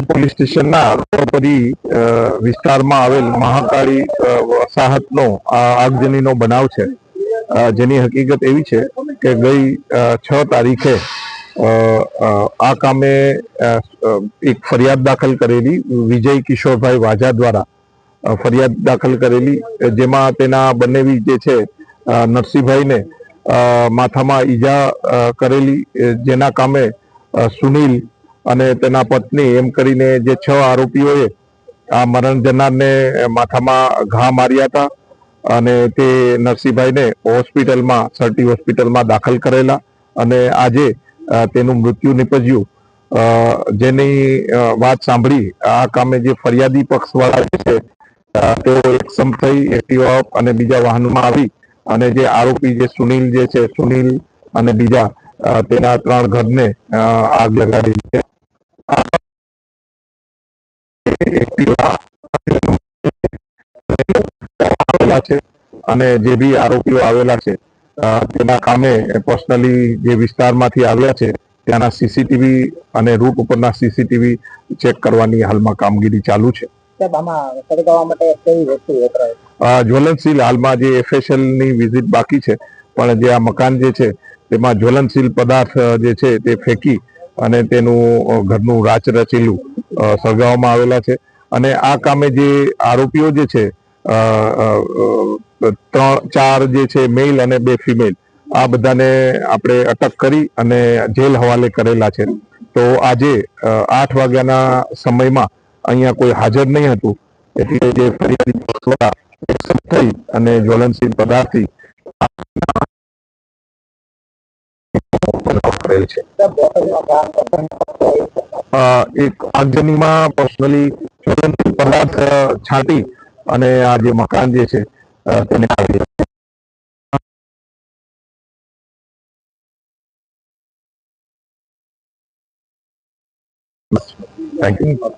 Police સ્ટેશનના રોકડી વિસ્તારમાં આવેલ મહાકાળી વસાહતનો આગજનીનો બનાવ છે, જેની હકીકત એવી છે કે ગઈ 6 તારીખે આ કામે એક ફરિયાદ દાખલ કરેલી વિજય કિશોરભાઈ વાજા દ્વારા ફરિયાદ દાખલ કરેલી, જેમાં તેના બંનેવી જે છે નરસિંહભાઈને માથામાં ઈજા કરેલી, જેના કામે સુનિલ અને તેના પત્ની એમ કરીને જે 6 આરોપીઓએ આ મરણ જનારને માથામાં ઘા માર્યા હતા અને તે નરસિંહભાઈને હોસ્પિટલમાં સર્ટી હોસ્પિટલમાં દાખલ કરેલા અને આજે તેનું મૃત્યુ નિપજ્યું. જેની વાત સાંભળી આ કામે જે ફરિયાદી પક્ષવાળા છે તેઓ એકસમ થઈ એક્ટિવા અને બીજા વાહનોમાં આવી અને જે આરોપી જે સુનિલ જે છે સુનિલ અને બીજા તેના 3 ઘરને આગ લગાડી છે. છે અને જે બી આરોપીઓ આવેલા છે તેના કામે પર્સનલી જે વિસ્તારમાંથી આવ્યા છે ત્યાંના સીસીટીવી અને રૂટ ઉપરના સીસીટીવી ચેક કરવાની હાલમાં કામગીરી ચાલુ છે. જ્વલનશીલ હાલમાં જે એફએસએલ ની વિઝિટ બાકી છે, પણ જે આ મકાન જે છે તેમાં જ્વલનશીલ પદાર્થ જે છે તે ફેંકી અને તેનું ઘરનું રાચ રચેલું સળગાવવામાં આવેલા છે અને આ કામે જે આરોપીઓ જે છે 4 જે છે મેલ અને 2 ફિમેલ, આ બધાને આપણે અટક કરી અને જેલ હવાલે કરેલા છે. તો આજે 8 વાગ્યાના સમયમાં અહીંયા કોઈ હાજર નહીં હતું, એટલે જે ફરિયાદી પક્ષવાળા એકસમ થઈ અને જ્વલનશીલ પદાર્થથી કરેલ છે. એક આગજનીમાં પર્સનલી જ્વલનશીલ પદાર્થ છાંટી અને આ જે મકાન જે છે તેને થેન્ક યુ.